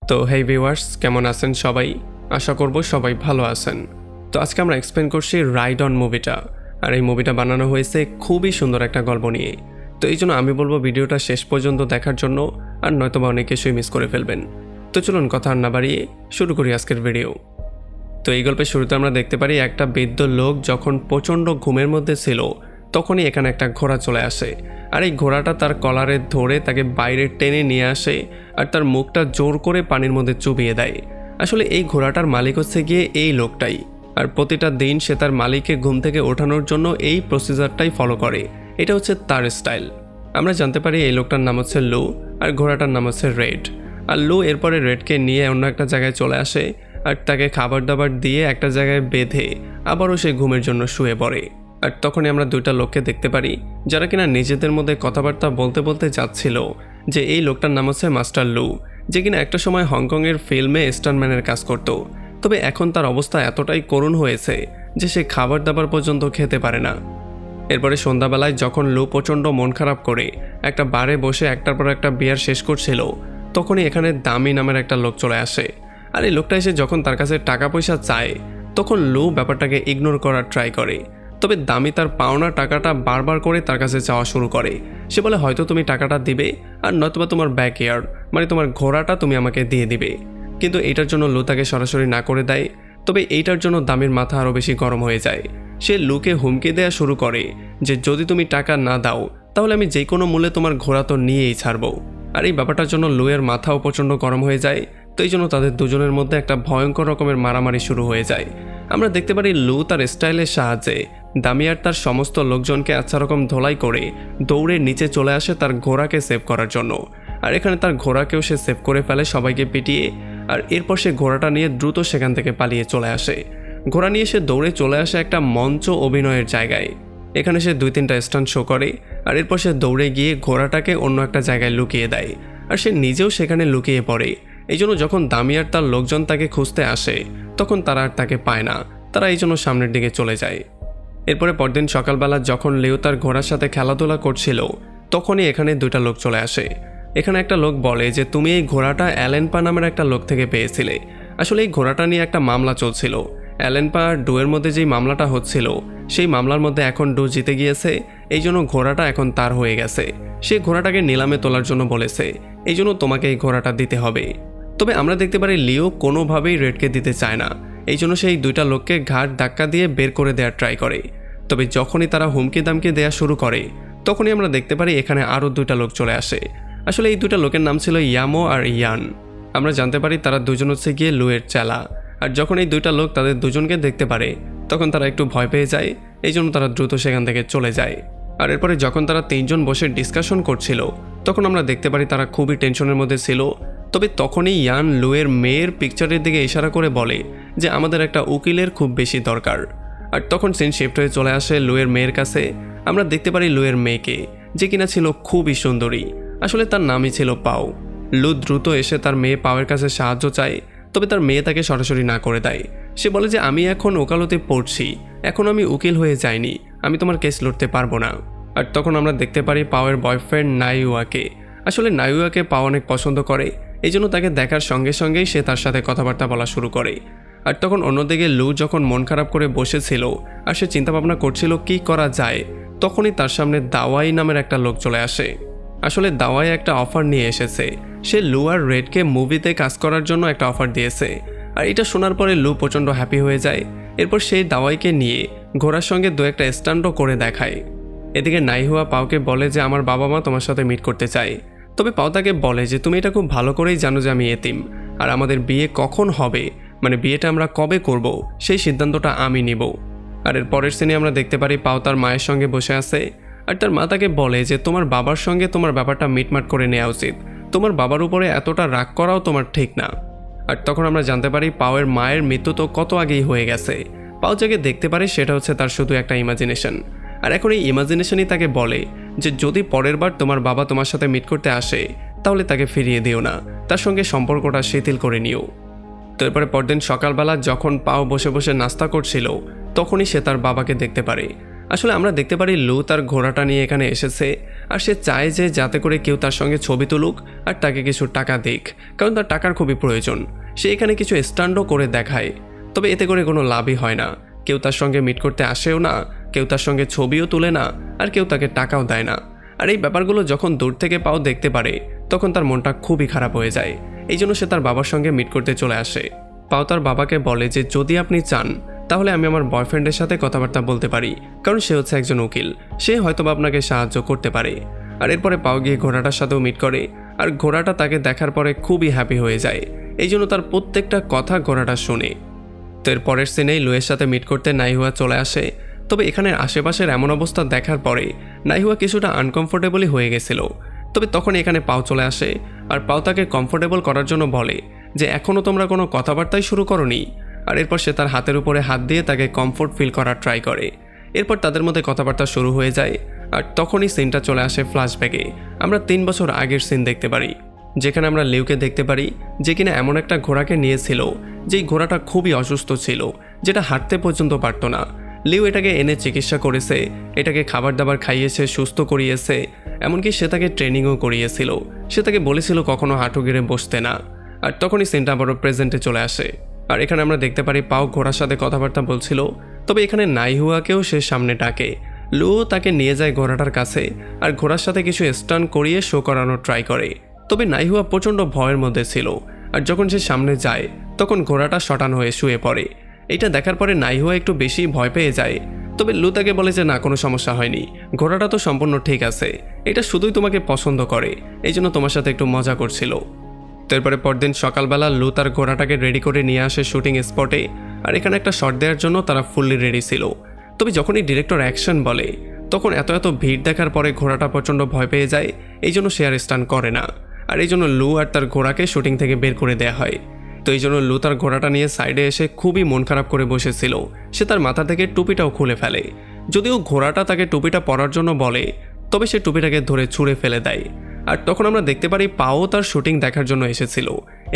তো হেই ভিউয়ার্স, কেমন আছেন সবাই? আশা করব সবাই ভালো আছেন। তো আজকে আমরা এক্সপ্লেন করছি রাইড অন মুভিটা। আর এই মুভিটা বানানো হয়েছে খুবই সুন্দর একটা গল্প নিয়ে। তো এই জন্য আমি বলবো ভিডিওটা শেষ পর্যন্ত দেখার জন্য, আর নয়তোবা অনেক কিছুই মিস করে ফেলবেন। তো চলুন কথা আর না বাড়িয়ে শুরু করি আজকের ভিডিও। তো এই গল্পের শুরুতে আমরা দেখতে পারি একটা বৃদ্ধ লোক যখন প্রচণ্ড ঘুমের মধ্যে ছিল তখনই এখানে একটা ঘোড়া চলে আসে। আর এই ঘোড়াটা তার কলারে ধরে তাকে বাইরে টেনে নিয়ে আসে আর তার মুখটা জোর করে পানির মধ্যে চুবিয়ে দেয়। আসলে এই ঘোড়াটার মালিক হচ্ছে গিয়ে এই লোকটাই। আর প্রতিটা দিন সে তার মালিককে ঘুম থেকে ওঠানোর জন্য এই প্রসিজারটাই ফলো করে। এটা হচ্ছে তার স্টাইল। আমরা জানতে পারি এই লোকটার নাম হচ্ছে লু আর ঘোড়াটার নাম হচ্ছে রেড। আর লু এরপরে রেডকে নিয়ে অন্য একটা জায়গায় চলে আসে আর তাকে খাবার দাবার দিয়ে একটা জায়গায় বেঁধে আবারও সে ঘুমের জন্য শুয়ে পড়ে। আর তখনই আমরা দুইটা লোককে দেখতে পারি যারা কিনা নিজেদের মধ্যে কথাবার্তা বলতে বলতে যাচ্ছিল যে এই লোকটার নাম হচ্ছে মাস্টার লু, যে কিনা একটা সময় হংকংয়ের ফিল্মে স্টান্টম্যানের কাজ করত। তবে এখন তার অবস্থা এতটাই করুণ হয়েছে যে সে খাবার দাবার পর্যন্ত খেতে পারে না। এরপরে সন্ধ্যাবেলায় যখন লু প্রচণ্ড মন খারাপ করে একটা বারে বসে একটার পর একটা বিয়ার শেষ করছিল, তখনই এখানে দামি নামের একটা লোক চলে আসে। আর এই লোকটা এসে যখন তার কাছে টাকা পয়সা চায় তখন লু ব্যাপারটাকে ইগনোর করার ট্রাই করে। তবে দামি তার পাওনা টাকাটা বারবার করে তার কাছে চাওয়া শুরু করে। সে বলে হয়তো তুমি টাকাটা দিবে আর নয়তোবা তোমার ব্যাকইয়ার্ড মানে তোমার ঘোড়াটা তুমি আমাকে দিয়ে দিবে। কিন্তু এইটার জন্য লু তাকে সরাসরি না করে দেয়। তবে এইটার জন্য দামির মাথা আরও বেশি গরম হয়ে যায়। সে লুকে হুমকি দেওয়া শুরু করে যে যদি তুমি টাকা না দাও তাহলে আমি যে কোনো মূল্যে তোমার ঘোড়া তো নিয়েই ছাড়বো। আর এই ব্যাপারটার জন্য লুয়ের মাথাও প্রচণ্ড গরম হয়ে যায়। তো এই জন্য তাদের দুজনের মধ্যে একটা ভয়ঙ্কর রকমের মারামারি শুরু হয়ে যায়। আমরা দেখতে পারি লু তার স্টাইলের সাহায্যে দামিয়ার তার সমস্ত লোকজনকে আচ্ছা রকম ধোলাই করে দৌড়ে নিচে চলে আসে তার ঘোড়াকে সেভ করার জন্য। আর এখানে তার ঘোড়াকেও সে সেভ করে ফেলে সবাইকে পিটিয়ে। আর এরপর সে ঘোড়াটা নিয়ে দ্রুত সেখান থেকে পালিয়ে চলে আসে। ঘোড়া নিয়ে সে দৌড়ে চলে আসে একটা মঞ্চ অভিনয়ের জায়গায়। এখানে সে 2-3টা স্টান্ট শো করে আর এরপর সে দৌড়ে গিয়ে ঘোড়াটাকে অন্য একটা জায়গায় লুকিয়ে দেয়। আর সে নিজেও সেখানে লুকিয়ে পড়ে। এই জন্য যখন দামিয়ার তার লোকজন তাকে খুঁজতে আসে তখন তারা আর তাকে পায় না। তারা এই জন্য সামনের দিকে চলে যায়। এরপরে পরদিন সকালবেলা যখন লিও তার ঘোড়ার সাথে খেলাধুলা করছিল তখনই এখানে দুইটা লোক চলে আসে। এখানে একটা লোক বলে যে তুমি এই ঘোড়াটা অ্যালেনপা নামের একটা লোক থেকে পেয়েছিলে। আসলে এই ঘোড়াটা নিয়ে একটা মামলা চলছিল। অ্যালেনপা আর ডুয়ের মধ্যে যেই মামলাটা হচ্ছিল সেই মামলার মধ্যে এখন ডু জিতে গিয়েছে। এই জন্য ঘোড়াটা এখন তার হয়ে গেছে। সে ঘোড়াটাকে নিলামে তোলার জন্য বলেছে, এই জন্য তোমাকে এই ঘোড়াটা দিতে হবে। তবে আমরা দেখতে পারি লিও কোনোভাবেই রেডকে দিতে চায় না। এই জন্য সেই দুইটা লোককে ঘাট ধাক্কা দিয়ে বের করে দেওয়ার ট্রাই করে। তবে যখনই তারা হুমকি দামকি দেওয়া শুরু করে তখনই আমরা দেখতে পারি এখানে আরও দুইটা লোক চলে আসে। আসলে এই দুইটা লোকের নাম ছিল ইয়ামো আর ইয়ান। আমরা জানতে পারি তারা দুজন হচ্ছে গিয়ে লুয়ের চেলা। আর যখন এই দুইটা লোক তাদের দুজনকে দেখতে পারে তখন তারা একটু ভয় পেয়ে যায়। এই জন্য তারা দ্রুত সেখান থেকে চলে যায়। আর এরপরে যখন তারা তিনজন বসে ডিসকাশন করছিল তখন আমরা দেখতে পারি তারা খুবই টেনশনের মধ্যে ছিল। তবে তখনই ইয়ান লুয়ের মেয়ের পিকচারের দিকে ইশারা করে বলে যে আমাদের একটা উকিলের খুব বেশি দরকার। আর তখন সিন শিফট হয়ে চলে আসে লুয়ের মেয়ের কাছে। আমরা দেখতে পারি লুয়ের মেয়েকে, যে কিনা ছিল খুবই সুন্দরী। আসলে তার নামই ছিল পাও। লু দ্রুত এসে তার মেয়ে পাওয়ের কাছে সাহায্য চায়। তবে তার মেয়ে তাকে সরাসরি না করে দেয়। সে বলে যে আমি এখন ওকালতে পড়ছি, এখন আমি উকিল হয়ে যাইনি, আমি তোমার কেস লড়তে পারবো না। আর তখন আমরা দেখতে পারি পাওয়ের বয়ফ্রেন্ড নাইউয়াকে। আসলে নাইউয়াকে পাও অনেক পছন্দ করে। এই জন্য তাকে দেখার সঙ্গে সঙ্গেই সে তার সাথে কথাবার্তা বলা শুরু করে। আর তখন অন্যদিকে লু যখন মন খারাপ করে বসেছিল আর সে চিন্তাভাবনা করছিল কি করা যায়, তখনই তার সামনে দাওয়াই নামের একটা লোক চলে আসে। আসলে দাওয়াই একটা অফার নিয়ে এসেছে। সে লু আর রেডকে মুভিতে কাজ করার জন্য একটা অফার দিয়েছে। আর এটা শোনার পরে লু প্রচণ্ড হ্যাপি হয়ে যায়। এরপর সেই দাওয়াইকে নিয়ে ঘোড়ার সঙ্গে দু একটা স্টান্টও করে দেখায়। এদিকে নাইহুয়া পাওকে বলে যে আমার বাবা মা তোমার সাথে মিট করতে চায়। তবে পাও তাকে বলে যে তুমি এটা খুব ভালো করেই জানো যে আমি এতিম, আর আমাদের বিয়ে কখন হবে মানে বিয়েটা আমরা কবে করব সেই সিদ্ধান্তটা আমি নিব। আর এর পরের সিনে আমরা দেখতে পারি পাও তার মায়ের সঙ্গে বসে আছে। আর তার মা তাকে বলে যে তোমার বাবার সঙ্গে তোমার ব্যাপারটা মিটমাট করে নেওয়া উচিত, তোমার বাবার উপরে এতটা রাগ করাও তোমার ঠিক না। আর তখন আমরা জানতে পারি পাওয়ের মায়ের মৃত্যু তো কত আগেই হয়ে গেছে। পাও যাকে দেখতে পারে সেটা হচ্ছে তার শুধু একটা ইমাজিনেশন। আর এখন এই ইমাজিনেশনই তাকে বলে যে যদি পরের বার তোমার বাবা তোমার সাথে মিট করতে আসে তাহলে তাকে ফিরিয়ে দিও না, তার সঙ্গে সম্পর্কটা শিথিল করে নিও। তো এরপরে পরদিন সকালবেলা যখন পাও বসে বসে নাস্তা করছিল তখনই সে তার বাবাকে দেখতে পারে। আসলে আমরা দেখতে পারি লু তার ঘোড়াটা নিয়ে এখানে এসেছে আর সে চায় যে যাতে করে কেউ তার সঙ্গে ছবি তুলুক আর তাকে কিছু টাকা দিক, কারণ তার টাকার খুবই প্রয়োজন। সে এখানে কিছু স্ট্যান্ডও করে দেখায়, তবে এতে করে কোনো লাভই হয় না। কেউ তার সঙ্গে মিট করতে আসেও না, কেউ তার সঙ্গে ছবিও তুলে না, আর কেউ তাকে টাকাও দেয় না। আর এই ব্যাপারগুলো যখন দূর থেকে পাও দেখতে পারে তখন তার মনটা খুবই খারাপ হয়ে যায়। এই জন্য সে তার বাবার সঙ্গে মিট করতে চলে আসে। পাও তার বাবাকে বলে যে যদি আপনি চান তাহলে আমি আমার বয়ফ্রেন্ডের সাথে কথাবার্তা বলতে পারি, কারণ সে হচ্ছে একজন উকিল, সে হয়তোবা আপনাকে সাহায্য করতে পারে। আর এরপরে পাও গিয়ে ঘোড়াটার সাথেও মিট করে, আর ঘোড়াটা তাকে দেখার পরে খুবই হ্যাপি হয়ে যায়। এই জন্য তার প্রত্যেকটা কথা ঘোড়াটা শোনে। তো এর পরের সিনেই লুয়ের সাথে মিট করতে নাইহুয়া চলে আসে। তবে এখানে আশেপাশের এমন অবস্থা দেখার পরে নাইহুয়া কিছুটা আনকমফোর্টেবলই হয়ে গেছিল। তবে তখন এখানে পাও চলে আসে আর পাও তাকে কমফোর্টেবল করার জন্য বলে যে এখনও তোমরা কোনো কথাবার্তাই শুরু করোনি। আর এরপর সে তার হাতের উপরে হাত দিয়ে তাকে কমফোর্ট ফিল করার ট্রাই করে। এরপর তাদের মধ্যে কথাবার্তা শুরু হয়ে যায়। আর তখনই সিনটা চলে আসে ফ্ল্যাশব্যাকে। আমরা 3 বছর আগের সিন দেখতে পারি, যেখানে আমরা লিউকে দেখতে পারি যে কিনা এমন একটা ঘোড়াকে নিয়েছিল যেই ঘোড়াটা খুবই অসুস্থ ছিল, যেটা হাঁটতে পর্যন্ত পারত না। লিউ এটাকে এনে চিকিৎসা করেছে, এটাকে খাবার দাবার খাইয়েছে, সুস্থ করিয়েছে, এমনকি সে তাকে ট্রেনিংও করিয়েছিল। সে তাকে বলেছিল কখনো হাঁটু গেড়ে বসতে না। আর তখনই সিনটা আবারও প্রেজেন্টে চলে আসে। আর এখানে আমরা দেখতে পারি পাও ঘোড়ার সাথে কথাবার্তা বলছিল। তবে এখানে নাইহুয়াকেও সে সামনে ডাকে। লু তাকে নিয়ে যায় ঘোড়াটার কাছে আর ঘোড়ার সাথে কিছু স্টান করিয়ে শো করানোর ট্রাই করে। তবে নাইহুয়া প্রচণ্ড ভয়ের মধ্যে ছিল, আর যখন সে সামনে যায় তখন ঘোড়াটা শটান হয়ে শুয়ে পড়ে। এটা দেখার পরে নাইহুয়া একটু বেশি ভয় পেয়ে যায়। তবে লু তাকে বলে যে না, কোনো সমস্যা হয়নি, ঘোড়াটা তো সম্পূর্ণ ঠিক আছে, এটা শুধুই তোমাকে পছন্দ করে, এই জন্য তোমার সাথে একটু মজা করছিল। তো এরপরে পরদিন সকালবেলা লু তার ঘোড়াটাকে রেডি করে নিয়ে আসে শুটিং স্পটে। আর এখানে একটা শট দেওয়ার জন্য তারা ফুললি রেডি ছিল। তবে যখনই ডিরেক্টর অ্যাকশন বলে তখন এত ভিড় দেখার পরে ঘোড়াটা প্রচণ্ড ভয় পেয়ে যায়। এই জন্য সে আর স্টান করে না। আর এই জন্য লু আর তার ঘোড়াকে শুটিং থেকে বের করে দেওয়া হয়। তো এই জন্য লু তার ঘোড়াটা নিয়ে সাইডে এসে খুবই মন খারাপ করে বসেছিল। সে তার মাথা থেকে টুপিটাও খুলে ফেলে। যদিও ঘোড়াটা তাকে টুপিটা পরার জন্য বলে, তবে সে টুপিটাকে ধরে ছুঁড়ে ফেলে দেয়। আর তখন আমরা দেখতে পারি পাও তার শুটিং দেখার জন্য এসেছিল।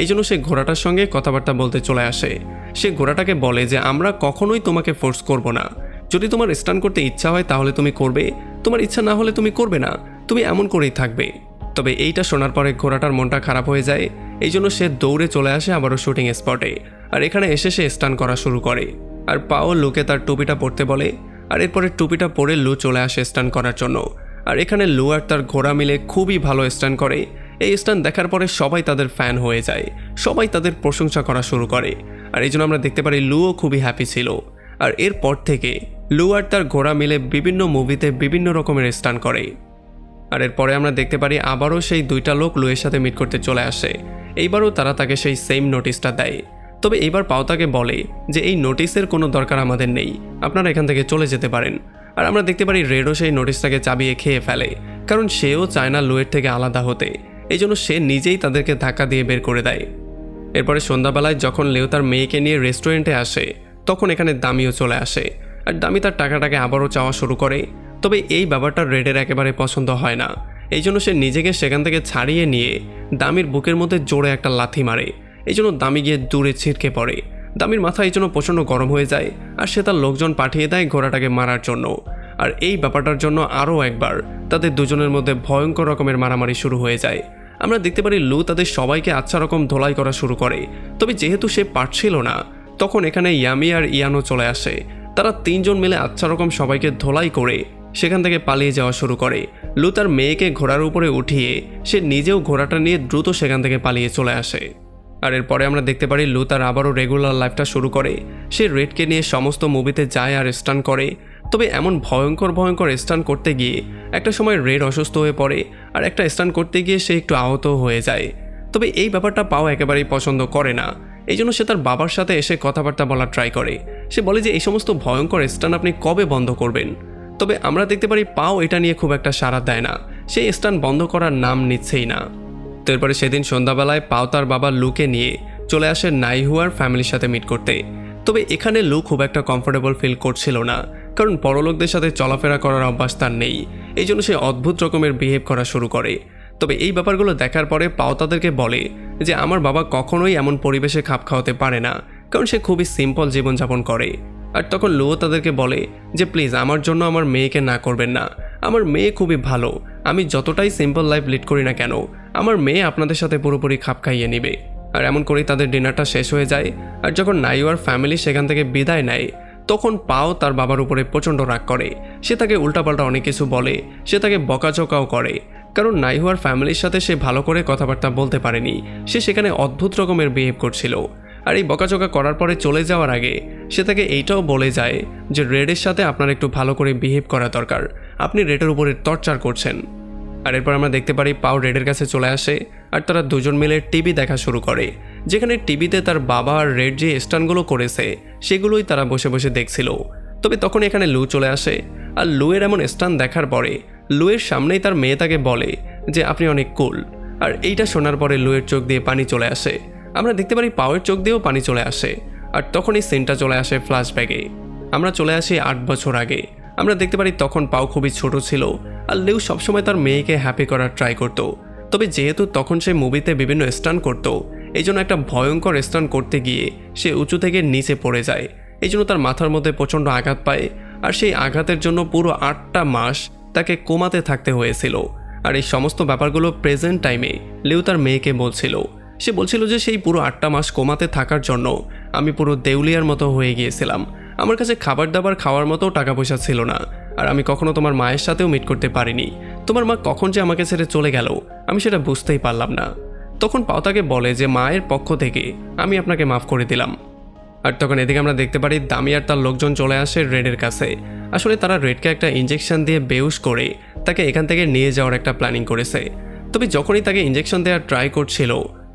এই জন্য সে ঘোড়াটার সঙ্গে কথাবার্তা বলতে চলে আসে। সে ঘোড়াটাকে বলে যে আমরা কখনোই তোমাকে ফোর্স করব না, যদি তোমার স্টান করতে ইচ্ছা হয় তাহলে তুমি করবে, তোমার ইচ্ছা না হলে তুমি করবে না, তুমি এমন করেই থাকবে। তবে এইটা শোনার পরে ঘোড়াটার মনটা খারাপ হয়ে যায়। এই জন্য সে দৌড়ে চলে আসে আবারও শুটিং স্পটে। আর এখানে এসে সে স্টান করা শুরু করে। আর পাও লুকে তার টুপিটা পরতে বলে। আর এরপরে টুপিটা পরে লু চলে আসে স্টান করার জন্য। আর এখানে লু আর তার ঘোড়া মিলে খুবই ভালো স্টান করে। এই স্টান দেখার পরে সবাই তাদের ফ্যান হয়ে যায়, সবাই তাদের প্রশংসা করা শুরু করে। আর এই জন্য আমরা দেখতে পারি লুও খুবই হ্যাপি ছিল। আর এরপর থেকে লু আর তার ঘোড়া মিলে বিভিন্ন মুভিতে বিভিন্ন রকমের স্টান করে। আর এরপরে আমরা দেখতে পারি আবারও সেই দুইটা লোক লুয়ের সাথে মিট করতে চলে আসে। এইবারও তারা তাকে সেই সেম নোটিশটা দেয়। তবে এইবার পাও তাকে বলে যে এই নোটিশের কোনো দরকার আমাদের নেই, আপনারা এখান থেকে চলে যেতে পারেন। আর আমরা দেখতে পারি রেডও সেই নোটিশটাকে চাবিয়ে খেয়ে ফেলে, কারণ সেও চায় না লুয়ের থেকে আলাদা হতে। এই জন্য সে নিজেই তাদেরকে ধাক্কা দিয়ে বের করে দেয়। এরপরে সন্ধ্যাবেলায় যখন লেও তার মেয়েকে নিয়ে রেস্টুরেন্টে আসে তখন এখানে দামিও চলে আসে। আর দামি তার টাকাটাকে আবারও চাওয়া শুরু করে। তবে এই ব্যাপারটা রেডের একেবারে পছন্দ হয় না। এই জন্য সে নিজেকে সেখান থেকে ছাড়িয়ে নিয়ে দামির বুকের মধ্যে জোরে একটা লাথি মারে। এই জন্য দামি গিয়ে দূরে ছিটকে পড়ে। দামির মাথা এই জন্য প্রচণ্ড গরম হয়ে যায়। আর সে তার লোকজন পাঠিয়ে দেয় ঘোড়াটাকে মারার জন্য। আর এই ব্যাপারটার জন্য আরও একবার তাদের দুজনের মধ্যে ভয়ঙ্কর রকমের মারামারি শুরু হয়ে যায়। আমরা দেখতে পারি লু তাদের সবাইকে আচ্ছা রকম ধোলাই করা শুরু করে। তবে যেহেতু সে পারছিল না, তখন এখানে ইয়ামি আর ইয়ানো চলে আসে। তারা তিনজন মিলে আচ্ছা রকম সবাইকে ধোলাই করে সেখান থেকে পালিয়ে যাওয়া শুরু করে। লু তার মেয়েকে ঘোড়ার উপরে উঠিয়ে সে নিজেও ঘোড়াটা নিয়ে দ্রুত সেখান থেকে পালিয়ে চলে আসে। আর এরপরে আমরা দেখতে পারি লু তার আবারও রেগুলার লাইফটা শুরু করে। সে রেডকে নিয়ে সমস্ত মুভিতে যায় আর স্টান করে। তবে এমন ভয়ঙ্কর স্টান করতে গিয়ে একটা সময় রেড অসুস্থ হয়ে পড়ে। আর একটা স্টান করতে গিয়ে সে একটু আহত হয়ে যায়। তবে এই ব্যাপারটা পাও একেবারেই পছন্দ করে না। এই জন্য সে তার বাবার সাথে এসে কথাবার্তা বলার ট্রাই করে। সে বলে যে এই সমস্ত ভয়ঙ্কর স্টান আপনি কবে বন্ধ করবেন। তবে আমরা দেখতে পারি পাও এটা নিয়ে খুব একটা সাড়া দেয় না, সেই স্টান বন্ধ করার নাম নিচ্ছেই না। তো এরপরে সেদিন সন্ধ্যাবেলায় পাও তার বাবা লুকে নিয়ে চলে আসে নাইহুয়ার ফ্যামিলির সাথে মিট করতে। তবে এখানে লু খুব একটা কমফোর্টেবল ফিল করছিল না, কারণ বড়লোকদের সাথে চলাফেরা করার অভ্যাস তার নেই। এই জন্য সে অদ্ভুত রকমের বিহেভ করা শুরু করে। তবে এই ব্যাপারগুলো দেখার পরে পাও তাদেরকে বলে যে আমার বাবা কখনোই এমন পরিবেশে খাপ খাওয়াতে পারে না, কারণ সে খুবই সিম্পল জীবনযাপন করে। আর তখন লুও তাদেরকে বলে যে প্লিজ আমার জন্য আমার মেয়েকে না করবেন না, আমার মেয়ে খুবই ভালো, আমি যতটাই সিম্পল লাইফ লিড করি না কেন আমার মেয়ে আপনাদের সাথে পুরোপুরি খাপ খাইয়ে নেবে। আর এমন করেই তাদের ডিনারটা শেষ হয়ে যায়। আর যখন নাইওয়ার ফ্যামিলি সেখান থেকে বিদায় নেয় তখন পাও তার বাবার উপরে প্রচণ্ড রাগ করে, সে তাকে উল্টাপাল্টা অনেক কিছু বলে, সে তাকে বকাঝকাও করে, কারণ নাইহুয়ার ফ্যামিলির সাথে সে ভালো করে কথাবার্তা বলতে পারেনি, সে সেখানে অদ্ভুত রকমের বিহেভ করছিল। আর এই বকাঝকা করার পরে চলে যাওয়ার আগে সে তাকে এইটাও বলে যায় যে রেডের সাথে আপনার একটু ভালো করে বিহেভ করা দরকার, আপনি রেডের উপরে টর্চার করছেন। আর এরপর আমরা দেখতে পারি পাও রেডের কাছে চলে আসে আর তারা দুজন মিলে টিভি দেখা শুরু করে, যেখানে টিভিতে তার বাবা আর রেড যে স্টান্টগুলো করেছে সেগুলোই তারা বসে বসে দেখছিল। তবে তখন এখানে লু চলে আসে আর লুয়ের এমন স্টান্ট দেখার পরে লুয়ের সামনেই তার মেয়ে তাকে বলে যে আপনি অনেক কুল। আর এইটা শোনার পরে লুয়ের চোখ দিয়ে পানি চলে আসে, আমরা দেখতে পারি পাওয়ের চোখ দিয়েও পানি চলে আসে। আর তখন এই সিনটা চলে আসে ফ্ল্যাশব্যাকে, আমরা চলে আসি 8 বছর আগে। আমরা দেখতে পারি তখন পাও খুবই ছোট ছিল আর লিউ সবসময় তার মেয়েকে হ্যাপি করার ট্রাই করতো। তবে যেহেতু তখন সে মুভিতে বিভিন্ন স্টান্ট করতো এই জন্য একটা ভয়ঙ্কর স্টান্ট করতে গিয়ে সে উঁচু থেকে নিচে পড়ে যায়, এই জন্য তার মাথার মধ্যে প্রচণ্ড আঘাত পায়। আর সেই আঘাতের জন্য পুরো 8টা মাস তাকে কোমাতে থাকতে হয়েছিল। আর এই সমস্ত ব্যাপারগুলো প্রেজেন্ট টাইমে লিউ তার মেয়েকে বলছিল, সে বলছিল যে সেই পুরো 8টা মাস কোমাতে থাকার জন্য আমি পুরো দেউলিয়ার মতো হয়ে গিয়েছিলাম, আমার কাছে খাবার দাবার খাওয়ার মতো টাকা পয়সা ছিল না, আর আমি কখনো তোমার মায়ের সাথেও মিট করতে পারিনি, তোমার মা কখন যে আমাকে ছেড়ে চলে গেল আমি সেটা বুঝতেই পারলাম না। তখন পাও তাকে বলে যে মায়ের পক্ষ থেকে আমি আপনাকে মাফ করে দিলাম। আর তখন এদিকে আমরা দেখতে পারি দামি আর তার লোকজন চলে আসে রেডের কাছে, আসলে তারা রেডকে একটা ইঞ্জেকশন দিয়ে বেহুশ করে তাকে এখান থেকে নিয়ে যাওয়ার একটা প্ল্যানিং করেছে। তবে যখনই তাকে ইঞ্জেকশন দেওয়ার ট্রাই করছিল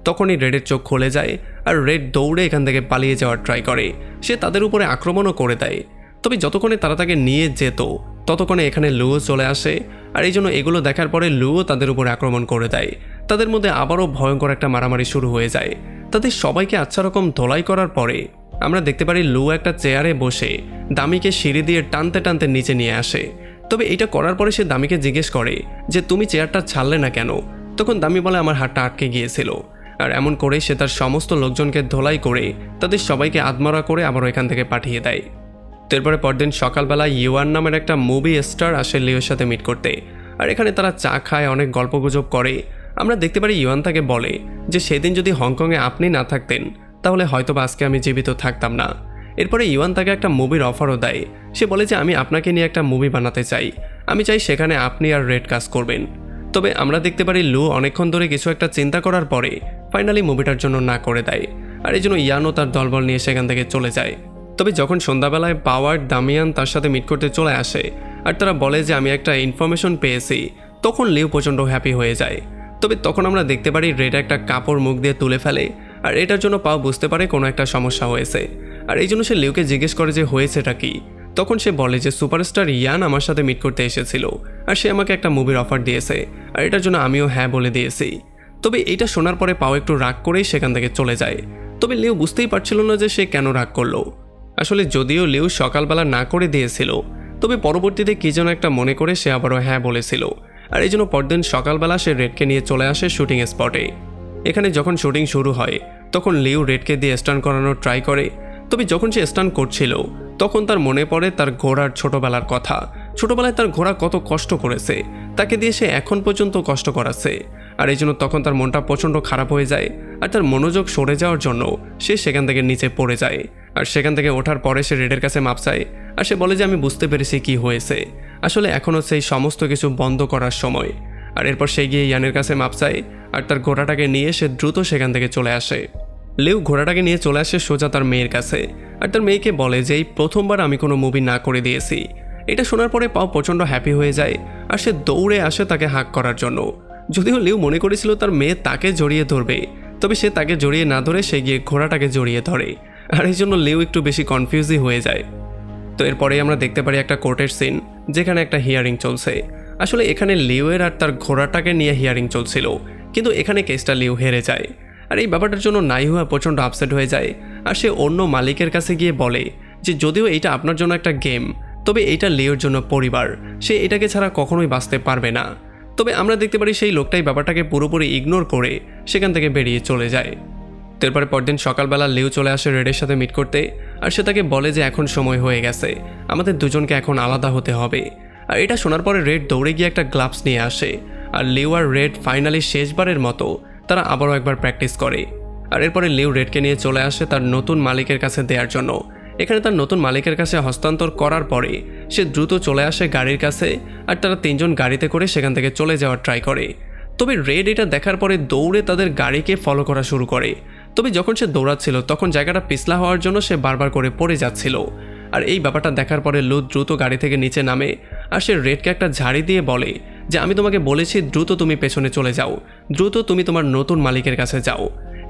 তখনই রেডের চোখ খুলে যায় আর রেড দৌড়ে এখান থেকে পালিয়ে যাওয়ার ট্রাই করে, সে তাদের উপরে আক্রমণও করে দেয়। তবে যতক্ষণে তারা তাকে নিয়ে যেত ততক্ষণে এখানে লুও চলে আসে, আর এই জন্য এগুলো দেখার পরে লুও তাদের উপরে আক্রমণ করে দেয়। তাদের মধ্যে আবারও ভয়ঙ্কর একটা মারামারি শুরু হয়ে যায়, তাদের সবাইকে আচ্ছা রকম ধোলাই করার পরে আমরা দেখতে পারি লু একটা চেয়ারে বসে দামিকে সিঁড়ি দিয়ে টানতে টানতে নিচে নিয়ে আসে। তবে এটা করার পরে সে দামিকে জিজ্ঞেস করে যে তুমি চেয়ারটা ছাড়লে না কেন, তখন দামি বলে আমার হাতটা আটকে গিয়েছিল। আর এমন করে সে তার সমস্ত লোকজনকে ধোলাই করে তাদের সবাইকে আদমরা করে আবারও এখান থেকে পাঠিয়ে দেয়। এরপরে পরদিন সকালবেলা ইউয়ান নামের একটা মুভি স্টার আসে লিওর সাথে মিট করতে, আর এখানে তারা চা খায়, অনেক গল্পগুজব করে। আমরা দেখতে পারি ইউয়ান তাকে বলে যে সেদিন যদি হংকংয়ে আপনি না থাকতেন তাহলে হয়তোবা আজকে আমি জীবিত থাকতাম না। এরপরে ইউয়ান তাকে একটা মুভির অফারও দেয়, সে বলে যে আমি আপনাকে নিয়ে একটা মুভি বানাতে চাই, আমি চাই সেখানে আপনি আর রেড কাজ করবেন। তবে আমরা দেখতে পারি লু অনেকক্ষণ ধরে কিছু একটা চিন্তা করার পরে ফাইনালি মুভিটার জন্য না করে দেয়, আর এই জন্য ইয়ানও তার দলবল নিয়ে সেখান থেকে চলে যায়। তবে যখন সন্ধ্যাবেলায় পাওয়ার দামিয়ান তার সাথে মিট করতে চলে আসে আর তারা বলে যে আমি একটা ইনফরমেশন পেয়েছি, তখন লিউ প্রচণ্ড হ্যাপি হয়ে যায়। তবে তখন আমরা দেখতে পারি রেড একটা কাপড় মুখ দিয়ে তুলে ফেলে, আর এটার জন্য পাও বুঝতে পারে কোনো একটা সমস্যা হয়েছে, আর এই জন্য সে লিউকে জিজ্ঞেস করে যে হয়েছেটা কি। তখন সে বলে যে সুপারস্টার ইয়ান আমার সাথে মিট করতে এসেছিল আর সে আমাকে একটা মুভির অফার দিয়েছে, আর এটার জন্য আমিও হ্যাঁ বলে দিয়েছি। তবে এটা শোনার পরে পাও একটু রাগ করেই সেখান থেকে চলে যায়। তবে লিউ বুঝতেই পারছিল না যে সে কেন রাগ করলো। আসলে যদিও লিউ সকালবেলা না করে দিয়েছিল, তবে পরবর্তীতে কি যেন একটা মনে করে সে আবারও হ্যাঁ বলেছিল, আর এই জন্য পরদিন সকালবেলা সে রেডকে নিয়ে চলে আসে শুটিং স্পটে। এখানে যখন শুটিং শুরু হয় তখন লিউ রেডকে দিয়ে স্টান্ট করানোর ট্রাই করে। তবে যখন সে স্টান্ট করছিল তখন তার মনে পড়ে তার ঘোড়ার ছোটবেলার কথা, ছোটবেলায় তার ঘোড়া কত কষ্ট করেছে, তাকে দিয়ে সে এখন পর্যন্ত কষ্ট করাচ্ছে, আর এই জন্য তখন তার মনটা প্রচণ্ড খারাপ হয়ে যায়, আর তার মনোযোগ সরে যাওয়ার জন্য সে সেখান থেকে নিচে পড়ে যায়। আর সেখান থেকে ওঠার পরে সে রেডের কাছে মাপ চায়, আর সে বলে যে আমি বুঝতে পেরেছি কি হয়েছে, আসলে এখনও সেই সমস্ত কিছু বন্ধ করার সময়। আর এরপর সে গিয়ে ইয়ানের কাছে মাপ চায়, আর তার ঘোড়াটাকে নিয়ে সে দ্রুত সেখান থেকে চলে আসে। লিউ ঘোড়াটাকে নিয়ে চলে আসে সোজা তার মেয়ের কাছে, আর তার মেয়েকে বলে যে এই প্রথমবার আমি কোনো মুভি না করে দিয়েছি। এটা শোনার পরে পাও প্রচণ্ড হ্যাপি হয়ে যায়, আর সে দৌড়ে আসে তাকে হাক করার জন্য। যদিও লিউ মনে করেছিল তার মেয়ে তাকে জড়িয়ে ধরবে, তবে সে তাকে জড়িয়ে না ধরে সে গিয়ে ঘোড়াটাকে জড়িয়ে ধরে, আর এই জন্য লিউ একটু বেশি কনফিউজই হয়ে যায়। তো এরপরেই আমরা দেখতে পারি একটা কোর্টের সিন, যেখানে একটা হিয়ারিং চলছে। আসলে এখানে লিউয়ের আর তার ঘোড়াটাকে নিয়ে হিয়ারিং চলছিল, কিন্তু এখানে কেসটা লিউ হেরে যায়। আর এই ব্যাপারটার জন্য নাইহুয়া প্রচণ্ড আপসেট হয়ে যায়, আর সে অন্য মালিকের কাছে গিয়ে বলে যে যদিও এটা আপনার জন্য একটা গেম, তবে এটা লিওর জন্য পরিবার, সে এটাকে ছাড়া কখনোই বাঁচতে পারবে না। তবে আমরা দেখতে পারি সেই লোকটাই ব্যাপারটাকে পুরোপুরি ইগনোর করে সেখান থেকে বেরিয়ে চলে যায়। এরপরে পরদিন সকালবেলা লিউ চলে আসে রেডের সাথে মিট করতে, আর সে তাকে বলে যে এখন সময় হয়ে গেছে, আমাদের দুজনকে এখন আলাদা হতে হবে। আর এটা শোনার পরে রেড দৌড়ে গিয়ে একটা গ্লাভস নিয়ে আসে, আর লিউ আর রেড ফাইনালি শেষবারের মতো তারা আবারও একবার প্র্যাকটিস করে। আর এরপরে লিউ রেডকে নিয়ে চলে আসে তার নতুন মালিকের কাছে দেওয়ার জন্য। এখানে তার নতুন মালিকের কাছে হস্তান্তর করার পরে সে দ্রুত চলে আসে গাড়ির কাছে, আর তারা তিনজন গাড়িতে করে সেখান থেকে চলে যাওয়ার ট্রাই করে। তবে রেড এটা দেখার পরে দৌড়ে তাদের গাড়িকে ফলো করা শুরু করে। তবে যখন সে দৌড়াচ্ছিল তখন জায়গাটা পিছলা হওয়ার জন্য সে বারবার করে পড়ে যাচ্ছিল। আর এই ব্যাপারটা দেখার পরে লু দ্রুত গাড়ি থেকে নিচে নামে, আর সে রেডকে একটা ঝাড়ি দিয়ে বলে যে আমি তোমাকে বলেছি দ্রুত তুমি পেছনে চলে যাও, দ্রুত তুমি তোমার নতুন মালিকের কাছে যাও।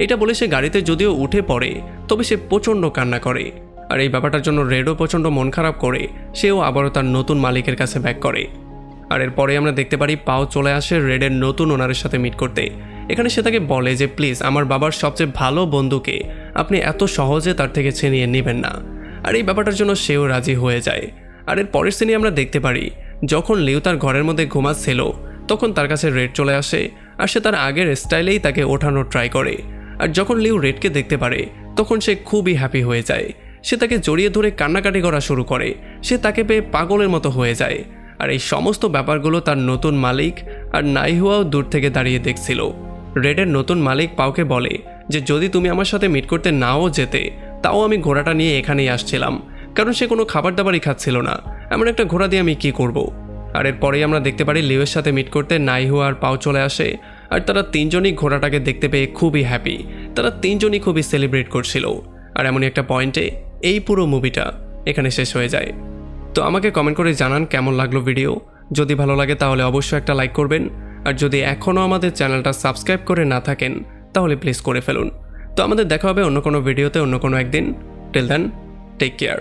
এটা বলে সে গাড়িতে যদিও উঠে পড়ে, তবে সে প্রচণ্ড কান্না করে। আর এই ব্যাপারটার জন্য রেডও প্রচণ্ড মন খারাপ করে, সেও আবারও তার নতুন মালিকের কাছে ব্যাক করে। আর এরপরে আমরা দেখতে পারি পাও চলে আসে রেডের নতুন ওনারের সাথে মিট করতে। এখানে সে তাকে বলে যে প্লিজ আমার বাবার সবচেয়ে ভালো বন্ধুকে আপনি এত সহজে তার থেকে ছিনিয়ে নেবেন না। আর এই ব্যাপারটার জন্য সেও রাজি হয়ে যায়। আর এর পরের সিনে আমরা দেখতে পারি যখন লিউ তার ঘরের মধ্যে ঘুমাচ্ছিল তখন তার কাছে রেড চলে আসে, আর সে তার আগের স্টাইলেই তাকে ওঠানোর ট্রাই করে। আর যখন লিউ রেডকে দেখতে পারে তখন সে খুবই হ্যাপি হয়ে যায়। সে তাকে জড়িয়ে ধরে কান্নাকাটি করা শুরু করে, সে তাকে পেয়ে পাগলের মতো হয়ে যায়। আর এই সমস্ত ব্যাপারগুলো তার নতুন মালিক আর নাইহুয়াও দূর থেকে দাঁড়িয়ে দেখছিল। রেডের নতুন মালিক পাওকে বলে যে যদি তুমি আমার সাথে মিট করতে নাও যেতে তাও আমি ঘোড়াটা নিয়ে এখানেই আসছিলাম, কারণ সে কোনো খাবার দাবারই খাচ্ছিল না, এমন একটা ঘোড়া দিয়ে আমি কি করব। আর এরপরেই আমরা দেখতে পারি লিউয়ের সাথে মিট করতে নাইহুয়া আর পাও চলে আসে, আর তারা তিনজনই ঘোড়াটাকে দেখতে পেয়ে খুবই হ্যাপি, তারা তিনজনই খুবই সেলিব্রেট করছিল। আর এমনই একটা পয়েন্টে এই পুরো মুভিটা এখানে শেষ হয়ে যায়। তো আমাকে কমেন্ট করে জানান কেমন লাগলো ভিডিও। যদি ভালো লাগে তাহলে অবশ্যই একটা লাইক করবেন, আর যদি এখনও আমাদের চ্যানেলটা সাবস্ক্রাইব করে না থাকেন তাহলে প্লিজ করে ফেলুন। তো আমাদের দেখা হবে অন্য কোনো ভিডিওতে অন্য কোনো একদিন। Till then take care.